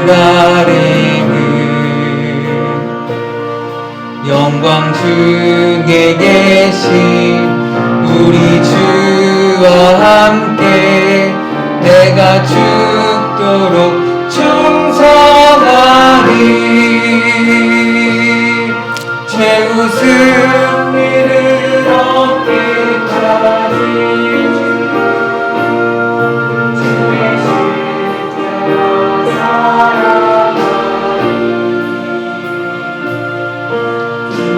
그날에는 영광 중에 계신 우리 주와 함께 내가 죽도록 충성하리. 최후 승리를 얻기까지 주의 십자가 사랑하리.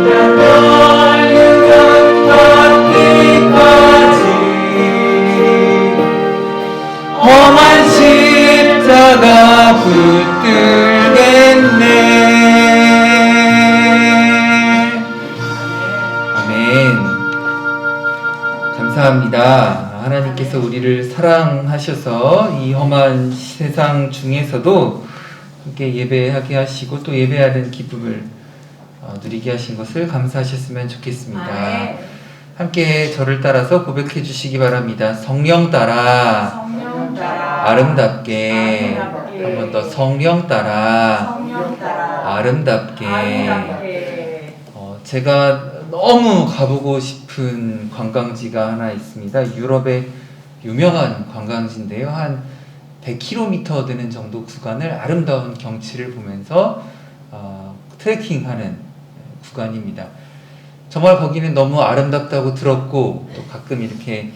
널 받기까지 험한 십자가 붙들겠네. 아멘. 감사합니다. 하나님께서 우리를 사랑하셔서 이 험한 세상 중에서도 함께 예배하게 하시고 또 예배하는 기쁨을 누리게 하신 것을 감사하셨으면 좋겠습니다. 함께 저를 따라서 고백해 주시기 바랍니다. 성령 따라 아름답게. 한 번 더 성령 따라 아름답게. 제가 너무 가보고 싶은 관광지가 하나 있습니다. 유럽의 유명한 관광지인데요. 한 100km 되는 정도 구간을 아름다운 경치를 보면서 트레킹하는 구간입니다. 정말 거기는 너무 아름답다고 들었고 또 가끔 이렇게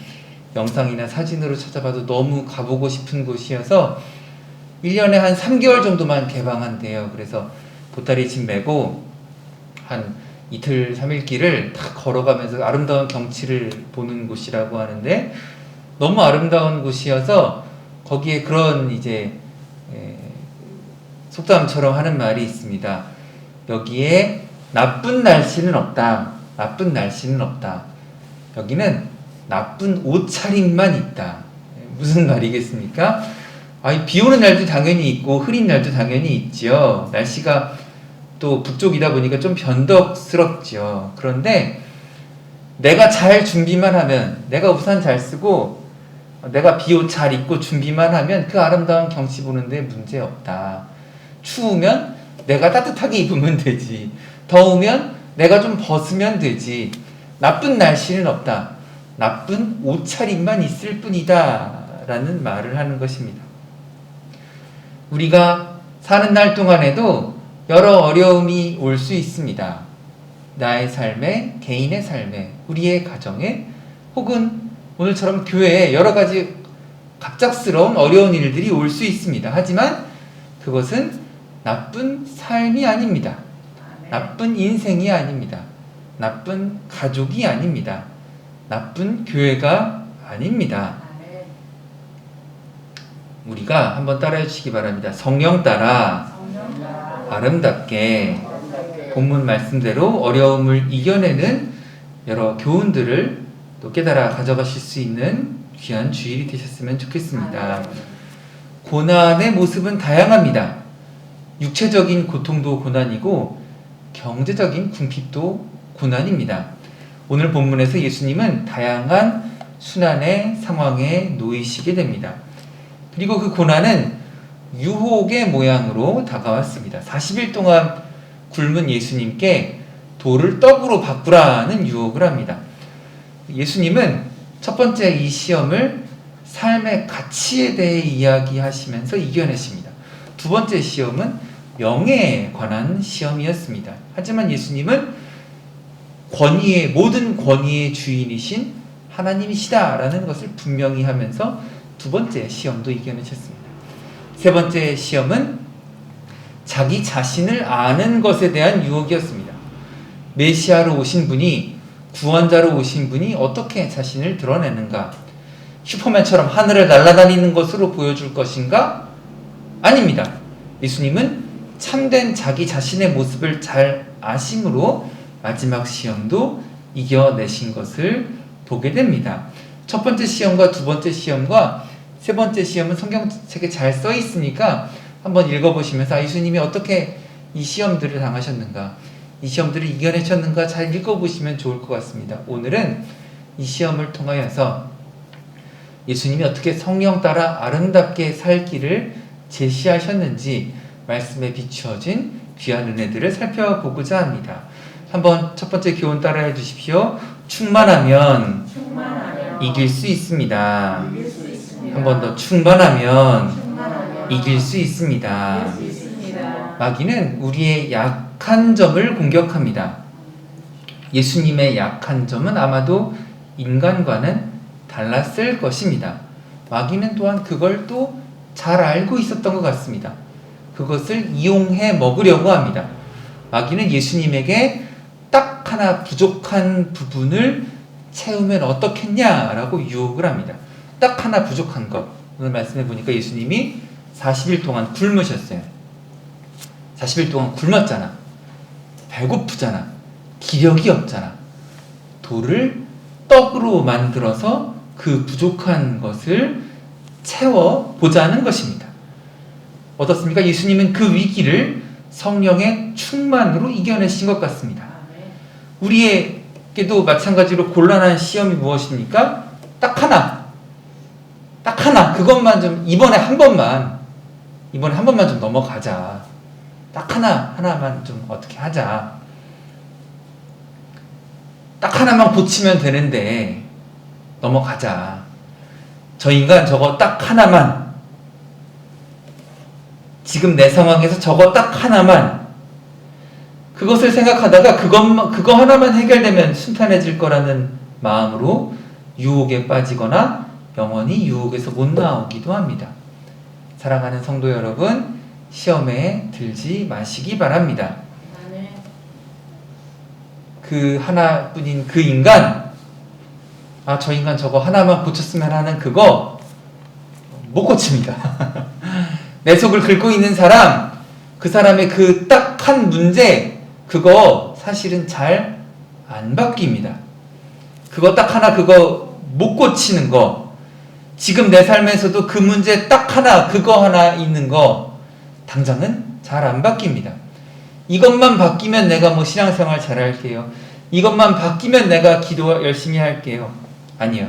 영상이나 사진으로 찾아봐도 너무 가보고 싶은 곳이어서 1년에 한 3개월 정도만 개방한대요. 그래서 보따리 짐 메고 한 이틀 3일 길을 다 걸어가면서 아름다운 경치를 보는 곳이라고 하는데 너무 아름다운 곳이어서 거기에 그런 이제 속담처럼 하는 말이 있습니다. 여기에 나쁜 날씨는 없다. 나쁜 날씨는 없다. 여기는 나쁜 옷차림만 있다. 무슨 말이겠습니까? 비 오는 날도 당연히 있고 흐린 날도 당연히 있죠. 날씨가 또 북쪽이다 보니까 좀 변덕스럽죠. 그런데 내가 잘 준비만 하면, 내가 우산 잘 쓰고 내가 비옷 잘 입고 준비만 하면 그 아름다운 경치 보는데 문제 없다. 추우면 내가 따뜻하게 입으면 되지. 더우면 내가 좀 벗으면 되지. 나쁜 날씨는 없다. 나쁜 옷차림만 있을 뿐이다 라는 말을 하는 것입니다. 우리가 사는 날 동안에도 여러 어려움이 올 수 있습니다. 나의 삶에, 개인의 삶에, 우리의 가정에, 혹은 오늘처럼 교회에 여러 가지 갑작스러운 어려운 일들이 올 수 있습니다. 하지만 그것은 나쁜 삶이 아닙니다. 나쁜 인생이 아닙니다. 나쁜 가족이 아닙니다. 나쁜 교회가 아닙니다. 우리가 한번 따라해 주시기 바랍니다. 성령 따라 아름답게. 본문 말씀대로 어려움을 이겨내는 여러 교훈들을 또 깨달아 가져가실 수 있는 귀한 주일이 되셨으면 좋겠습니다. 고난의 모습은 다양합니다. 육체적인 고통도 고난이고 경제적인 궁핍도 고난입니다. 오늘 본문에서 예수님은 다양한 순환의 상황에 놓이시게 됩니다. 그리고 그 고난은 유혹의 모양으로 다가왔습니다. 40일 동안 굶은 예수님께 돌을 떡으로 바꾸라는 유혹을 합니다. 예수님은 첫 번째 이 시험을 삶의 가치에 대해 이야기하시면서 이겨내십니다. 두 번째 시험은 명예에 관한 시험이었습니다. 하지만 예수님은 모든 권위의 주인이신 하나님이시다라는 것을 분명히 하면서 두 번째 시험도 이겨내셨습니다. 세 번째 시험은 자기 자신을 아는 것에 대한 유혹이었습니다. 메시아로 오신 분이, 구원자로 오신 분이 어떻게 자신을 드러내는가? 슈퍼맨처럼 하늘을 날아다니는 것으로 보여줄 것인가? 아닙니다. 예수님은 참된 자기 자신의 모습을 잘 아심으로 마지막 시험도 이겨내신 것을 보게 됩니다. 첫 번째 시험과 두 번째 시험과 세 번째 시험은 성경책에 잘 써 있으니까 한번 읽어보시면서 예수님이 어떻게 이 시험들을 당하셨는가, 이 시험들을 이겨내셨는가 잘 읽어보시면 좋을 것 같습니다. 오늘은 이 시험을 통하여서 예수님이 어떻게 성령 따라 아름답게 살기를 제시하셨는지 말씀에 비추어진 귀한 은혜들을 살펴보고자 합니다. 한번 첫 번째 교훈 따라해 주십시오. 충만하면 이길 수 있습니다. 한 번 더 충만하면 이길 수 있습니다. 마귀는 우리의 약한 점을 공격합니다. 예수님의 약한 점은 아마도 인간과는 달랐을 것입니다. 마귀는 또한 그걸 또 잘 알고 있었던 것 같습니다. 그것을 이용해 먹으려고 합니다. 마귀는 예수님에게 딱 하나 부족한 부분을 채우면 어떻겠냐라고 유혹을 합니다. 딱 하나 부족한 것. 오늘 말씀해 보니까 예수님이 40일 동안 굶으셨어요. 40일 동안 굶었잖아. 배고프잖아. 기력이 없잖아. 돌을 떡으로 만들어서 그 부족한 것을 채워보자는 것입니다. 어떻습니까? 예수님은 그 위기를 성령의 충만으로 이겨내신 것 같습니다. 우리에게도 마찬가지로 곤란한 시험이 무엇입니까? 딱 하나. 그것만 좀 이번에 한 번만 좀 넘어가자. 딱 하나만 좀 어떻게 하자. 딱 하나만 고치면 되는데 넘어가자. 저 인간 저거 딱 하나만, 지금 내 상황에서 저거 딱 하나만, 그것을 생각하다가 그거 하나만 해결되면 순탄해질 거라는 마음으로 유혹에 빠지거나 영원히 유혹에서 못 나오기도 합니다. 사랑하는 성도 여러분, 시험에 들지 마시기 바랍니다. 그 하나뿐인 그 인간, 저 인간 저거 하나만 고쳤으면 하는 그거 못 고칩니다. 내 속을 긁고 있는 사람, 그 사람의 그 딱 한 문제, 그거 사실은 잘 안 바뀝니다. 그거 딱 하나, 그거 못 고치는 거, 지금 내 삶에서도 그 문제 딱 하나, 그거 하나 있는 거 당장은 잘 안 바뀝니다. 이것만 바뀌면 내가 뭐 신앙생활 잘할게요. 이것만 바뀌면 내가 기도 열심히 할게요. 아니요.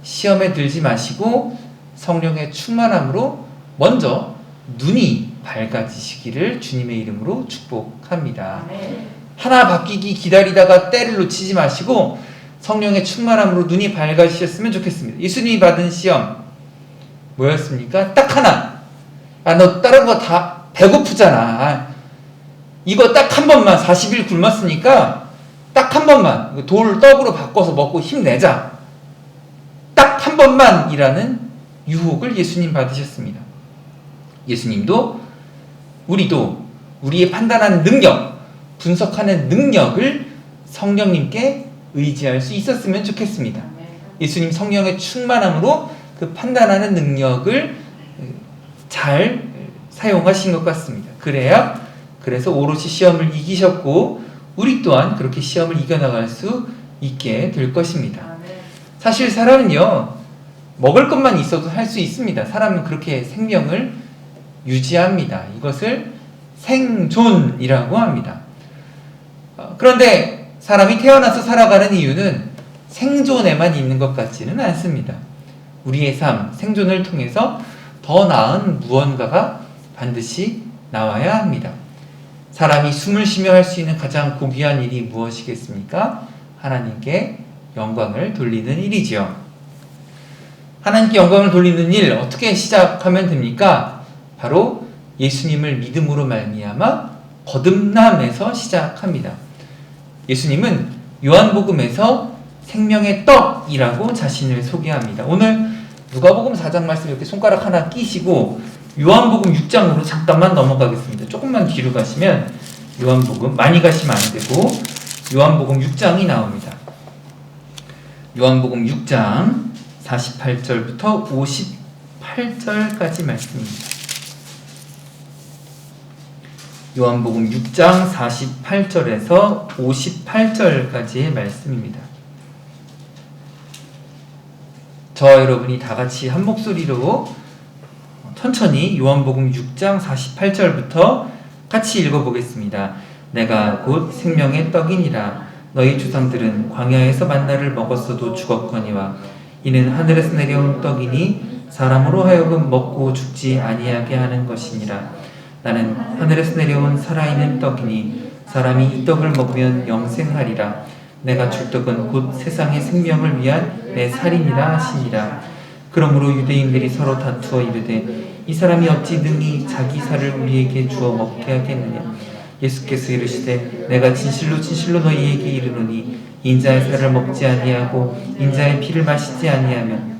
시험에 들지 마시고 성령의 충만함으로 먼저 눈이 밝아지시기를 주님의 이름으로 축복합니다. 하나 바뀌기 기다리다가 때를 놓치지 마시고 성령의 충만함으로 눈이 밝아지셨으면 좋겠습니다. 예수님이 받은 시험 뭐였습니까? 딱 하나. 너 다른 거 다 배고프잖아. 이거 딱 한 번만, 40일 굶었으니까 딱 한 번만 돌 떡으로 바꿔서 먹고 힘내자. 딱 한 번만이라는 유혹을 예수님 받으셨습니다. 예수님도 우리도 우리의 판단하는 능력, 분석하는 능력을 성령님께 의지할 수 있었으면 좋겠습니다. 예수님 성령의 충만함으로 그 판단하는 능력을 잘 사용하신 것 같습니다. 그래서 오롯이 시험을 이기셨고 우리 또한 그렇게 시험을 이겨나갈 수 있게 될 것입니다. 사실 사람은요, 먹을 것만 있어도 할 수 있습니다. 사람은 그렇게 생명을 유지합니다. 이것을 생존이라고 합니다. 그런데 사람이 태어나서 살아가는 이유는 생존에만 있는 것 같지는 않습니다. 우리의 삶, 생존을 통해서 더 나은 무언가가 반드시 나와야 합니다. 사람이 숨을 쉬며 할 수 있는 가장 고귀한 일이 무엇이겠습니까? 하나님께 영광을 돌리는 일이죠. 하나님께 영광을 돌리는 일 어떻게 시작하면 됩니까? 바로 예수님을 믿음으로 말미암아 거듭남에서 시작합니다. 예수님은 요한복음에서 생명의 떡이라고 자신을 소개합니다. 오늘 누가복음 4장 말씀 이렇게 손가락 하나 끼시고 요한복음 6장으로 잠깐만 넘어가겠습니다. 조금만 뒤로 가시면 요한복음, 많이 가시면 안 되고 요한복음 6장이 나옵니다. 요한복음 6장 48절부터 58절까지 말씀입니다. 요한복음 6장 48절에서 58절까지의 말씀입니다. 저와 여러분이 다 같이 한 목소리로 천천히 요한복음 6장 48절부터 같이 읽어보겠습니다. 내가 곧 생명의 떡이니라. 너희 조상들은 광야에서 만나를 먹었어도 죽었거니와 이는 하늘에서 내려온 떡이니 사람으로 하여금 먹고 죽지 아니하게 하는 것이니라. 나는 하늘에서 내려온 살아있는 떡이니 사람이 이 떡을 먹으면 영생하리라. 내가 줄 떡은 곧 세상의 생명을 위한 내 살이니라 하시니라. 그러므로 유대인들이 서로 다투어 이르되 이 사람이 어찌 능히 자기 살을 우리에게 주어 먹게 하겠느냐. 예수께서 이르시되 내가 진실로 진실로 너희에게 이르노니 인자의 살을 먹지 아니하고 인자의 피를 마시지 아니하면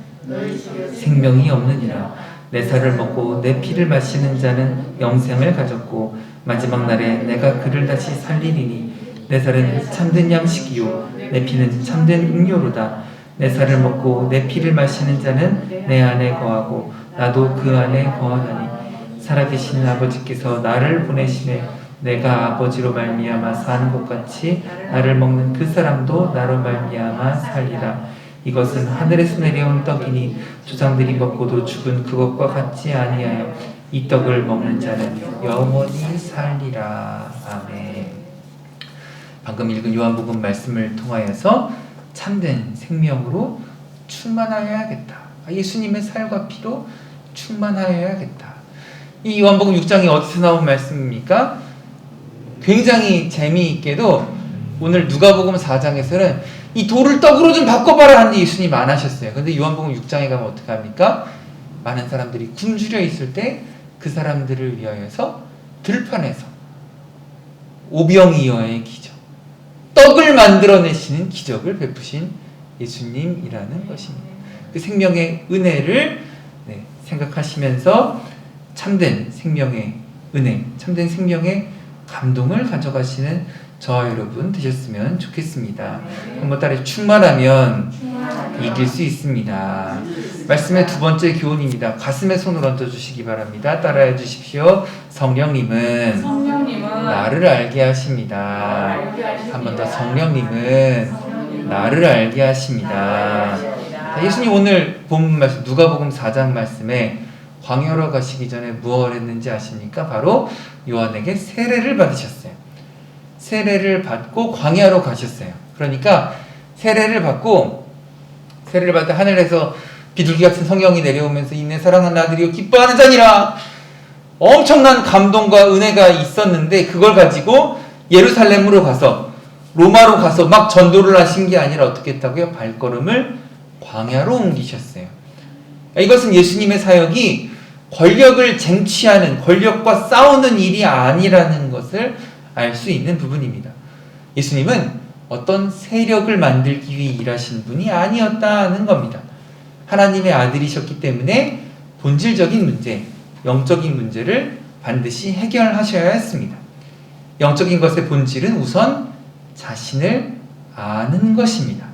생명이 없느니라. 내 살을 먹고 내 피를 마시는 자는 영생을 가졌고 마지막 날에 내가 그를 다시 살리리니 내 살은 참된 양식이요 내 피는 참된 음료로다. 내 살을 먹고 내 피를 마시는 자는 내 안에 거하고 나도 그 안에 거하나니 살아계신 아버지께서 나를 보내심에 내가 아버지로 말미암아 사는 것 같이 나를 먹는 그 사람도 나로 말미암아 살리라. 이것은 하늘에서 내려온 떡이니 조상들이 먹고도 죽은 그것과 같지 아니하여 이 떡을 먹는 자는 영원히 살리라. 아멘. 방금 읽은 요한복음 말씀을 통하여서 참된 생명으로 충만하여야겠다. 예수님의 살과 피로 충만하여야겠다. 이 요한복음 6장이 어디서 나온 말씀입니까? 굉장히 재미있게도 오늘 누가복음 4장에서는 이 돌을 떡으로 좀 바꿔봐라 하는데 예수님 안 하셨어요. 근데 요한복음 6장에 가면 어떻게 합니까? 많은 사람들이 굶주려 있을 때 그 사람들을 위하여서 들판에서 오병이어의 기적, 떡을 만들어내시는 기적을 베푸신 예수님이라는 것입니다. 그 생명의 은혜를 생각하시면서 참된 생명의 은혜, 참된 생명의 감동을 가져가시는 저와 여러분 되셨으면 좋겠습니다. 한번 따라 충만하면 이길 수 있습니다. 말씀의 두 번째 교훈입니다. 가슴에 손을 얹어주시기 바랍니다. 따라해 주십시오. 성령님은 나를 알게 하십니다. 한 번 더, 성령님은 나를 알게 하십니다. 예수님 오늘 본문 말씀 누가복음 4장 말씀에 광야로 가시기 전에 무엇을 했는지 아십니까? 바로 요한에게 세례를 받으셨어요. 세례를 받고 광야로 가셨어요. 그러니까 세례를 받고 하늘에서 비둘기 같은 성령이 내려오면서 이내 사랑하는 아들이요 기뻐하는 자니라, 엄청난 감동과 은혜가 있었는데 그걸 가지고 예루살렘으로 가서 로마로 가서 막 전도를 하신 게 아니라 어떻게 했다고요? 발걸음을 광야로 옮기셨어요. 이것은 예수님의 사역이 권력을 쟁취하는, 권력과 싸우는 일이 아니라는 것을 알 수 있는 부분입니다. 예수님은 어떤 세력을 만들기 위해 일하신 분이 아니었다는 겁니다. 하나님의 아들이셨기 때문에 본질적인 문제, 영적인 문제를 반드시 해결하셔야 했습니다. 영적인 것의 본질은 우선 자신을 아는 것입니다.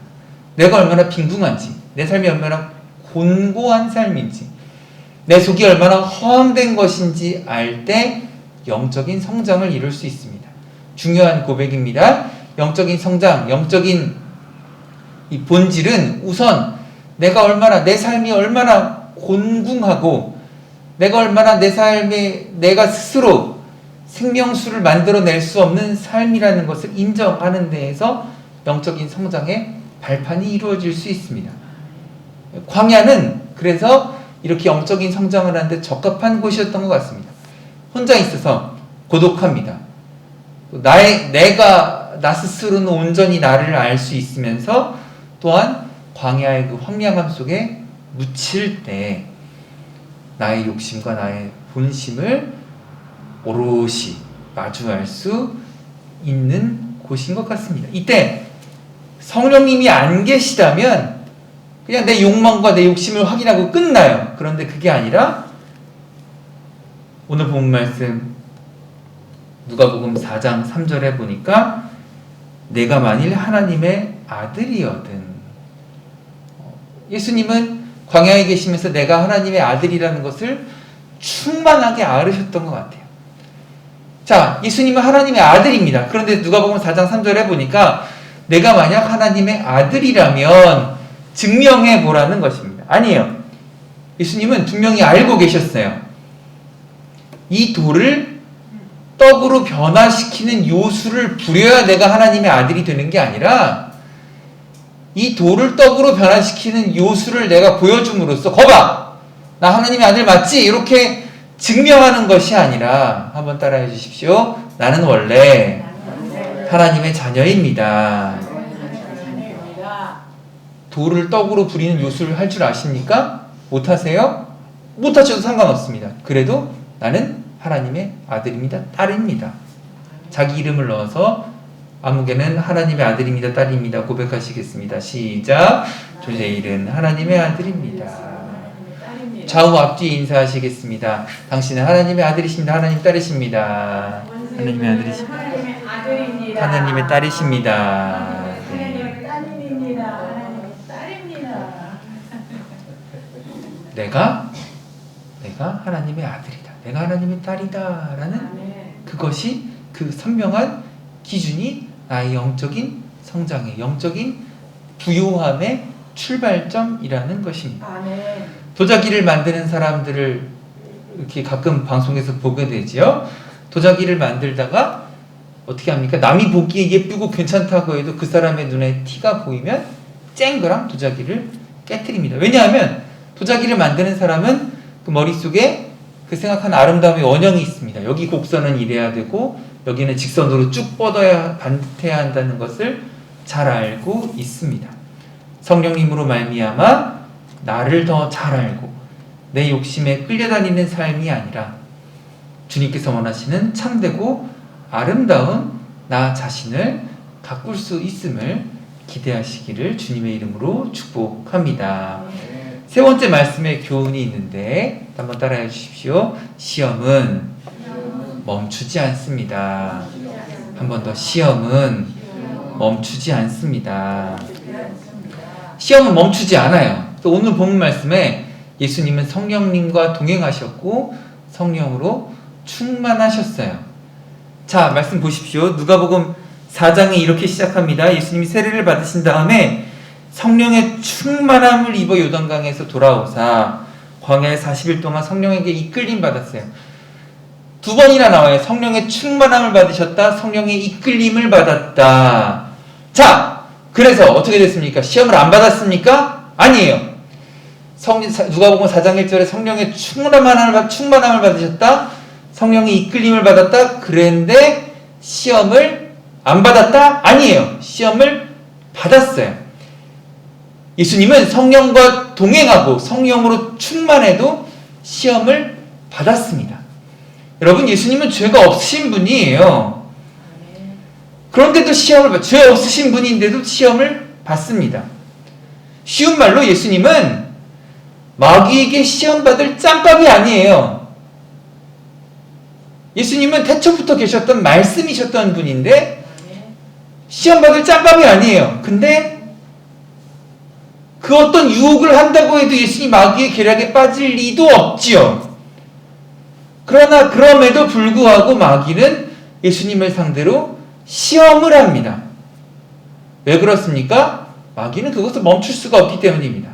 내가 얼마나 빈궁한지, 내 삶이 얼마나 곤고한 삶인지, 내 속이 얼마나 허황된 것인지 알 때 영적인 성장을 이룰 수 있습니다. 중요한 고백입니다. 영적인 성장, 영적인 이 본질은 우선 내 삶이 얼마나 곤궁하고 내가 얼마나 내 삶에 내가 스스로 생명수를 만들어낼 수 없는 삶이라는 것을 인정하는 데에서 영적인 성장의 발판이 이루어질 수 있습니다. 광야는 그래서 이렇게 영적인 성장을 하는데 적합한 곳이었던 것 같습니다. 혼자 있어서 고독합니다. 나 스스로는 온전히 나를 알 수 있으면서 또한 광야의 그 황량함 속에 묻힐 때 나의 욕심과 나의 본심을 오롯이 마주할 수 있는 곳인 것 같습니다. 이때 성령님이 안 계시다면 그냥 내 욕망과 내 욕심을 확인하고 끝나요. 그런데 그게 아니라 오늘 본 말씀 누가복음 4장 3절에 보니까 내가 만일 하나님의 아들이거든. 예수님은 광야에 계시면서 내가 하나님의 아들이라는 것을 충만하게 알으셨던 것 같아요. 자, 예수님은 하나님의 아들입니다. 그런데 누가복음 4장 3절에 보니까 내가 만약 하나님의 아들이라면 증명해 보라는 것입니다. 아니에요. 예수님은 분명히 알고 계셨어요. 이 돌을 떡으로 변화시키는 요술을 부려야 내가 하나님의 아들이 되는 게 아니라 이 돌을 떡으로 변화시키는 요술을 내가 보여줌으로써 거봐! 나 하나님의 아들 맞지? 이렇게 증명하는 것이 아니라 한번 따라해 주십시오. 나는 원래 하나님의 자녀입니다. 돌을 떡으로 부리는 요술을 할 줄 아십니까? 못하세요? 못하셔도 상관없습니다. 그래도 나는 하나님의 아들입니다. 딸입니다. 자기 이름을 넣어서 아무개는 하나님의 아들입니다. 딸입니다. 고백하시겠습니다. 시작. 조제일은 하나님의 아들입니다. 좌우 앞뒤 인사하시겠습니다. 당신은 하나님의 아들이십니다. 하나님 딸이십니다. 하나님의 아들이십니다. 하나님의 딸이십니다. 내가 하나님의 아들이다. 내가 하나님의 딸이다. 라는 그것이 그 선명한 기준이 나의 영적인 성장의 영적인 부요함의 출발점이라는 것입니다. 도자기를 만드는 사람들을 이렇게 가끔 방송에서 보게 되지요. 도자기를 만들다가 어떻게 합니까? 남이 보기에 예쁘고 괜찮다고 해도 그 사람의 눈에 티가 보이면 쨍그랑 도자기를 깨트립니다. 왜냐하면 도자기를 만드는 사람은 그 머릿속에 그 생각하는 아름다움의 원형이 있습니다. 여기 곡선은 이래야 되고 여기는 직선으로 쭉 뻗어야 반듯해야 한다는 것을 잘 알고 있습니다. 성령님으로 말미암아 나를 더 잘 알고 내 욕심에 끌려다니는 삶이 아니라 주님께서 원하시는 참되고 아름다운 나 자신을 가꿀 수 있음을 기대하시기를 주님의 이름으로 축복합니다. 세 번째 말씀에 교훈이 있는데 한번 따라해 주십시오. 시험은 멈추지 않습니다. 한 번 더, 시험은 멈추지 않습니다. 시험은 멈추지 않아요. 또 오늘 본문 말씀에 예수님은 성령님과 동행하셨고 성령으로 충만하셨어요. 자, 말씀 보십시오. 누가복음 4장에 이렇게 시작합니다. 예수님이 세례를 받으신 다음에 성령의 충만함을 입어 요단강에서 돌아오사 광야에 40일 동안 성령에게 이끌림 받았어요. 두 번이나 나와요. 성령의 충만함을 받으셨다. 성령의 이끌림을 받았다. 자, 그래서 어떻게 됐습니까? 시험을 안 받았습니까? 아니에요. 누가복음 4장 1절에 성령의 충만함을 받으셨다. 성령의 이끌림을 받았다. 그런데 시험을 안 받았다? 아니에요. 시험을 받았어요. 예수님은 성령과 동행하고 성령으로 충만해도 시험을 받았습니다. 여러분, 예수님은 죄가 없으신 분이에요. 그런데도 죄 없으신 분인데도 시험을 받습니다. 쉬운 말로 예수님은 마귀에게 시험받을 짬밥이 아니에요. 예수님은 태초부터 계셨던 말씀이셨던 분인데 시험받을 짬밥이 아니에요. 근데 그 어떤 유혹을 한다고 해도 예수님 마귀의 계략에 빠질 리도 없지요. 그러나 그럼에도 불구하고 마귀는 예수님을 상대로 시험을 합니다. 왜 그렇습니까? 마귀는 그것을 멈출 수가 없기 때문입니다.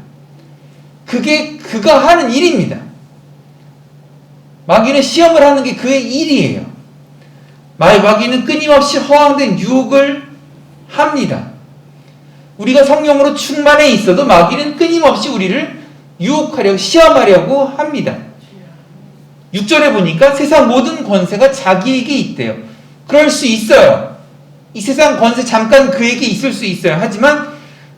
그게 그가 하는 일입니다. 마귀는 시험을 하는 게 그의 일이에요. 마귀는 끊임없이 허황된 유혹을 합니다. 우리가 성령으로 충만해 있어도 마귀는 끊임없이 우리를 유혹하려고 시험하려고 합니다. 6절에 보니까 세상 모든 권세가 자기에게 있대요. 그럴 수 있어요. 이 세상 권세 잠깐 그에게 있을 수 있어요. 하지만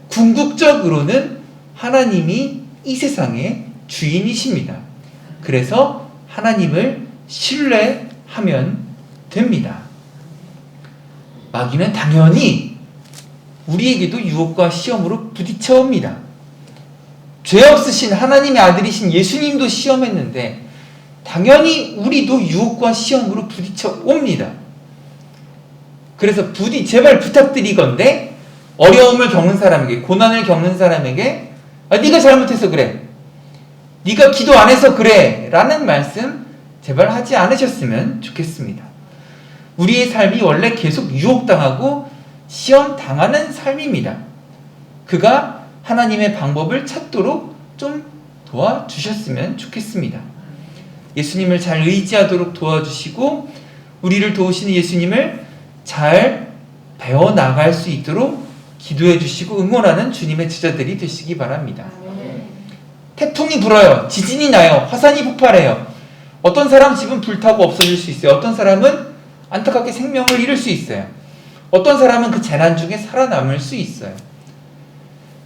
궁극적으로는 하나님이 이 세상의 주인이십니다. 그래서 하나님을 신뢰하면 됩니다. 마귀는 당연히 우리에게도 유혹과 시험으로 부딪혀 옵니다. 죄 없으신 하나님의 아들이신 예수님도 시험했는데 당연히 우리도 유혹과 시험으로 부딪혀 옵니다. 그래서 부디 제발 부탁드리건대 어려움을 겪는 사람에게, 고난을 겪는 사람에게 네가 잘못해서 그래, 네가 기도 안 해서 그래 라는 말씀 제발 하지 않으셨으면 좋겠습니다. 우리의 삶이 원래 계속 유혹당하고 시험당하는 삶입니다. 그가 하나님의 방법을 찾도록 좀 도와주셨으면 좋겠습니다. 예수님을 잘 의지하도록 도와주시고 우리를 도우시는 예수님을 잘 배워나갈 수 있도록 기도해 주시고 응원하는 주님의 제자들이 되시기 바랍니다. 태풍이 불어요. 지진이 나요. 화산이 폭발해요. 어떤 사람 집은 불타고 없어질 수 있어요. 어떤 사람은 안타깝게 생명을 잃을 수 있어요. 어떤 사람은 그 재난 중에 살아남을 수 있어요.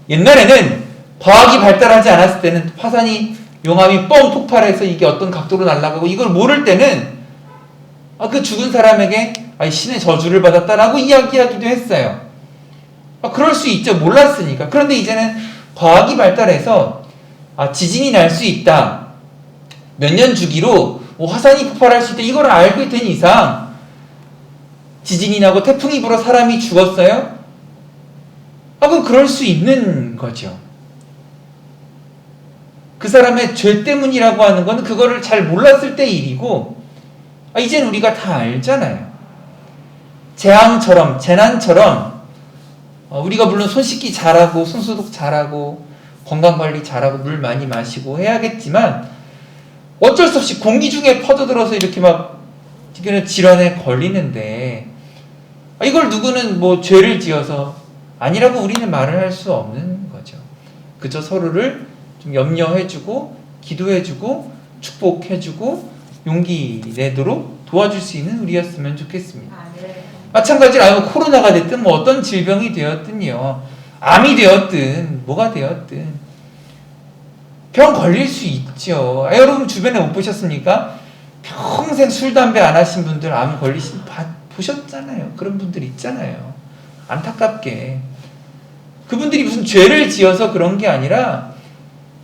옛날에는 과학이 발달하지 않았을 때는 화산이 용암이 뻥 폭발해서 이게 어떤 각도로 날아가고 이걸 모를 때는 그 죽은 사람에게 신의 저주를 받았다라고 이야기하기도 했어요. 그럴 수 있죠. 몰랐으니까. 그런데 이제는 과학이 발달해서 지진이 날 수 있다. 몇 년 주기로 화산이 폭발할 수 있다. 이걸 알고 된 이상 지진이 나고 태풍이 불어 사람이 죽었어요? 그럼 그럴 수 있는 거죠. 그 사람의 죄 때문이라고 하는 건 그거를 잘 몰랐을 때 일이고 이제는 우리가 다 알잖아요. 재앙처럼 재난처럼 우리가 물론 손 씻기 잘하고 손소독 잘하고 건강관리 잘하고 물 많이 마시고 해야겠지만 어쩔 수 없이 공기 중에 퍼져들어서 이렇게 막 질환에 걸리는데 이걸 누구는 죄를 지어서 아니라고 우리는 말을 할 수 없는 거죠. 그저 서로를 좀 염려해주고 기도해주고 축복해주고 용기 내도록 도와줄 수 있는 우리였으면 좋겠습니다. 마찬가지로 코로나가 됐든 어떤 질병이 되었든요, 암이 되었든 뭐가 되었든 병 걸릴 수 있죠. 여러분 주변에 못 보셨습니까? 평생 술 담배 안 하신 분들 암 걸리신 보셨잖아요. 그런 분들 있잖아요. 안타깝게 그분들이 무슨 죄를 지어서 그런 게 아니라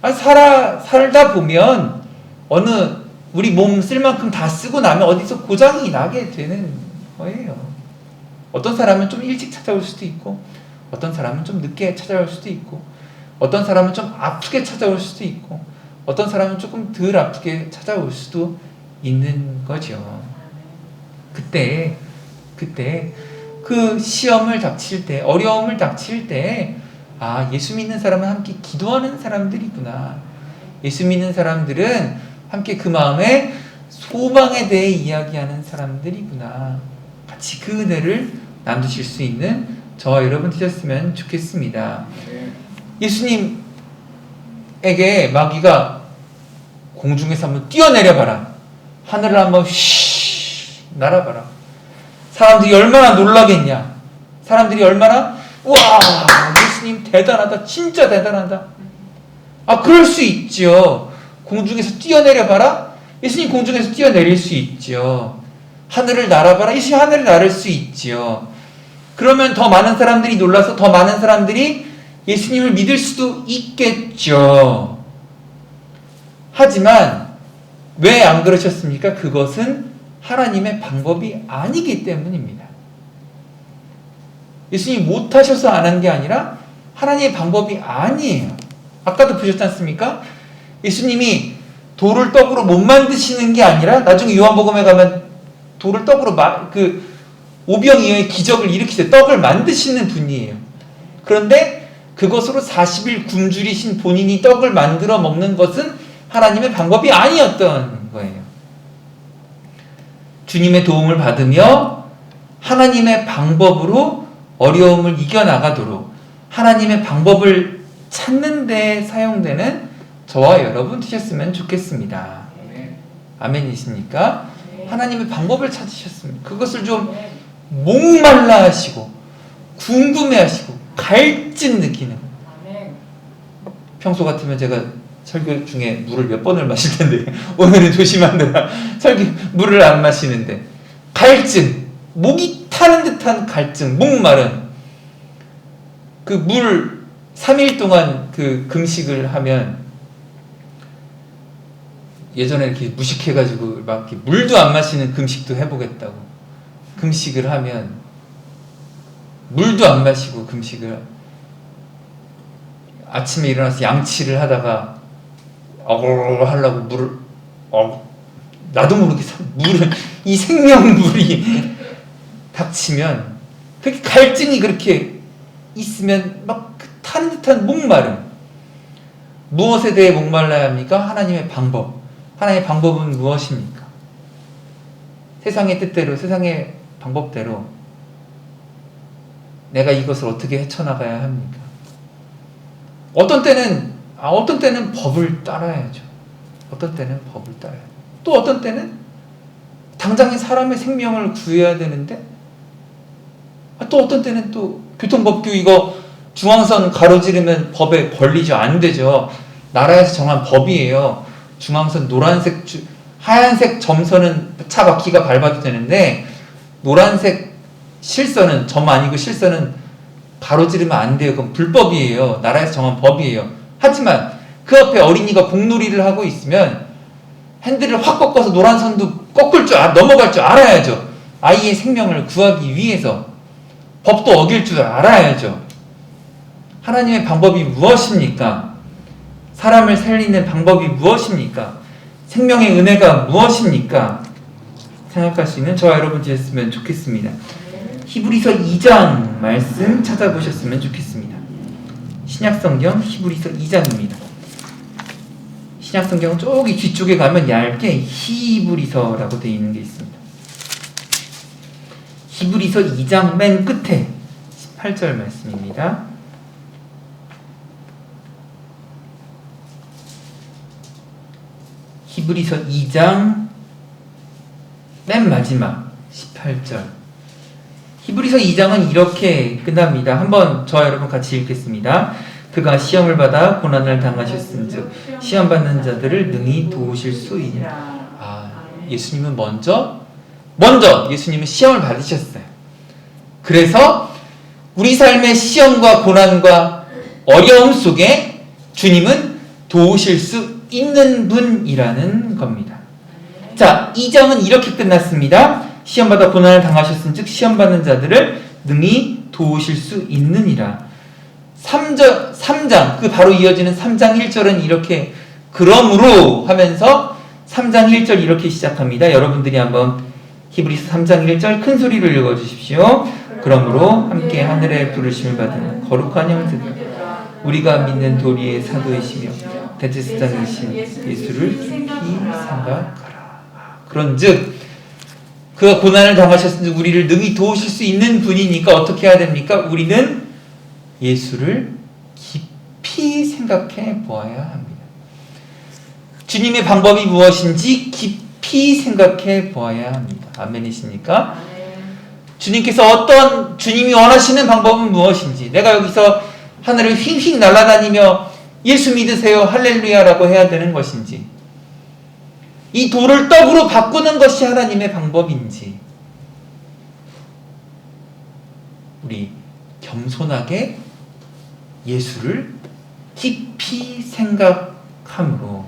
살다 보면 어느 우리 몸 쓸 만큼 다 쓰고 나면 어디서 고장이 나게 되는 거예요. 어떤 사람은 좀 일찍 찾아올 수도 있고 어떤 사람은 좀 늦게 찾아올 수도 있고 어떤 사람은 좀 아프게 찾아올 수도 있고 어떤 사람은 조금 덜 아프게 찾아올 수도 있는 거죠. 그때 그 시험을 닥칠 때, 어려움을 닥칠 때 예수 믿는 사람은 함께 기도하는 사람들이구나. 예수 믿는 사람들은 함께 그 마음에 소망에 대해 이야기하는 사람들이구나. 같이 그 은혜를 나누실 수 있는 저와 여러분 되셨으면 좋겠습니다. 예수님에게 마귀가 공중에서 한번 뛰어내려봐라. 하늘을 한번 날아봐라. 사람들이 얼마나 놀라겠냐. 사람들이 얼마나 우와 예수님 대단하다. 진짜 대단하다. 그럴 수 있죠. 공중에서 뛰어내려봐라. 예수님 공중에서 뛰어내릴 수 있죠. 하늘을 날아봐라. 예수님 하늘을 날을 수 있죠. 그러면 더 많은 사람들이 놀라서 더 많은 사람들이 예수님을 믿을 수도 있겠죠. 하지만 왜 안 그러셨습니까? 그것은 하나님의 방법이 아니기 때문입니다. 예수님이 못하셔서 안 한 게 아니라 하나님의 방법이 아니에요. 아까도 보셨지 않습니까? 예수님이 돌을 떡으로 못 만드시는 게 아니라 나중에 요한복음에 가면 돌을 떡으로 오병이어의 기적을 일으키셔서 떡을 만드시는 분이에요. 그런데 그것으로 40일 굶주리신 본인이 떡을 만들어 먹는 것은 하나님의 방법이 아니었던 거예요. 주님의 도움을 받으며 하나님의 방법으로 어려움을 이겨나가도록 하나님의 방법을 찾는 데 사용되는 저와 여러분 되셨으면 좋겠습니다. 아멘이십니까? 하나님의 방법을 찾으셨습니다. 그것을 좀 목말라 하시고 궁금해 하시고 갈증 느끼는. 평소 같으면 제가 설교 중에 물을 몇 번을 마실 텐데 오늘은 조심하느라 물을 안 마시는데 갈증, 목이 타는 듯한 갈증, 목마른 그 물 3일 동안 그 금식을 하면 예전에 이렇게 무식해가지고 막 이렇게 물도 안 마시는 금식도 해보겠다고 금식을 하면 물도 안 마시고 금식을 아침에 일어나서 양치를 하다가 하려고 물을 나도 모르게 물을 이 생명물이 닥치면 그렇게 갈증이 그렇게 있으면 막 타는 듯한 목마름. 무엇에 대해 목말라야 합니까? 하나님의 방법. 하나님의 방법은 무엇입니까? 세상의 뜻대로 세상의 방법대로 내가 이것을 어떻게 헤쳐나가야 합니까? 어떤 때는 어떤 때는 법을 따라야죠. 어떤 때는 법을 따라야죠. 또 어떤 때는 당장에 사람의 생명을 구해야 되는데 또 어떤 때는 또 교통법규 이거 중앙선 가로지르면 법에 걸리죠. 안 되죠. 나라에서 정한 법이에요. 중앙선 노란색 하얀색 점선은 차 바퀴가 밟아도 되는데 노란색 실선은 점 아니고 실선은 가로지르면 안 돼요. 그건 불법이에요. 나라에서 정한 법이에요. 하지만 그 앞에 어린이가 공놀이를 하고 있으면 핸들을 확 꺾어서 노란 선도 꺾을 줄 넘어갈 줄 알아야죠. 아이의 생명을 구하기 위해서 법도 어길 줄 알아야죠. 하나님의 방법이 무엇입니까? 사람을 살리는 방법이 무엇입니까? 생명의 은혜가 무엇입니까? 생각할 수 있는 저와 여러분 되셨으면 좋겠습니다. 히브리서 2장 말씀 찾아보셨으면 좋겠습니다. 신약성경 히브리서 2장입니다. 신약성경 저기 뒤쪽에 가면 얇게 히브리서라고 되어 있는 게 있습니다. 히브리서 2장 맨 끝에 18절 말씀입니다. 히브리서 2장 맨 마지막 18절. 히브리서 2장은 이렇게 끝납니다. 한번 저와 여러분 같이 읽겠습니다. 그가 시험을 받아 고난을 당하셨은즉 시험 받는 자들을 능히 도우실 수 있느니라. 예수님은 먼저 예수님은 시험을 받으셨어요. 그래서 우리 삶의 시험과 고난과 어려움 속에 주님은 도우실 수 있는 분이라는 겁니다. 자, 2장은 이렇게 끝났습니다. 시험받아 고난을 당하셨은즉 시험받는 자들을 능히 도우실 수 있느니라. 3장 그 바로 이어지는 3장 1절은 이렇게 그러므로 하면서 3장 1절 이렇게 시작합니다. 여러분들이 한번 히브리서 3장 1절 큰 소리로 읽어주십시오. 그러므로 함께 하늘의 부르심을 받은 거룩한 형제들 우리가 믿는 도리의 사도이시며 대제사장이신 예수를 깊이 생각하라. 그런즉 그가 고난을 당하셨으니 우리를 능히 도우실 수 있는 분이니까 어떻게 해야 됩니까? 우리는 예수를 깊이 생각해 보아야 합니다. 주님의 방법이 무엇인지 깊이 생각해 보아야 합니다. 아멘이십니까? 주님께서 주님이 원하시는 방법은 무엇인지, 내가 여기서 하늘을 휙휙 날아다니며 예수 믿으세요 할렐루야라고 해야 되는 것인지, 이 돌을 떡으로 바꾸는 것이 하나님의 방법인지, 우리 겸손하게 예수를 깊이 생각함으로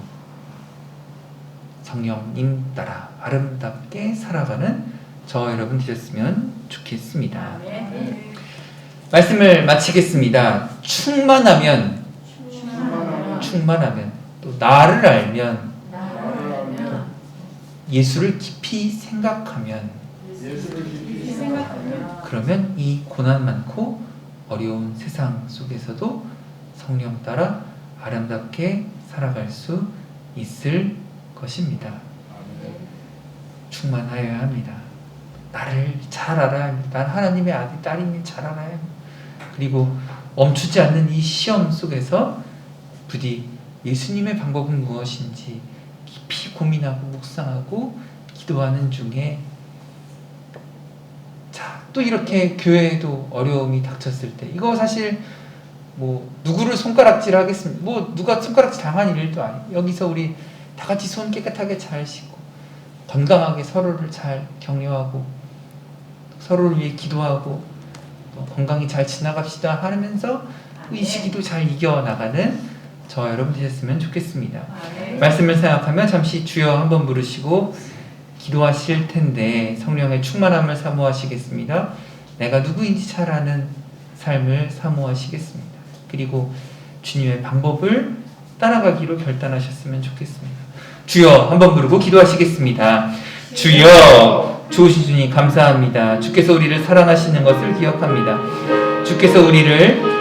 성령님 따라 아름답게 살아가는 저와 여러분 되셨으면 좋겠습니다. 말씀을 마치겠습니다. 충만하면 또 나를 알면 예수를 깊이 생각하면 그러면 이 고난 많고 어려운 세상 속에서도 성령 따라 아름답게 살아갈 수 있을 것입니다. 충만하여야 합니다. 나를 잘 알아야 합니다. 난 하나님의 아들, 딸임을 잘 알아야 합니다. 그리고 멈추지 않는 이 시험 속에서 부디 예수님의 방법은 무엇인지 깊이 고민하고 묵상하고 기도하는 중에, 또 이렇게 교회에도 어려움이 닥쳤을 때, 이거 사실 누구를 손가락질 하겠습니까? 누가 손가락질 당한 일도 아니고, 여기서 우리 다 같이 손 깨끗하게 잘 씻고 건강하게 서로를 잘 격려하고 서로를 위해 기도하고 건강히 잘 지나갑시다 하면서 이 시기도 잘 이겨나가는 저와 여러분 되셨으면 좋겠습니다. 말씀을 생각하며 잠시 주여 한번 부르시고 기도하실 텐데 성령의 충만함을 사모하시겠습니다. 내가 누구인지 잘 아는 삶을 사모하시겠습니다. 그리고 주님의 방법을 따라가기로 결단하셨으면 좋겠습니다. 주여 한번 부르고 기도하시겠습니다. 주여, 좋으신 주님 감사합니다. 주께서 우리를 사랑하시는 것을 기억합니다. 주께서 우리를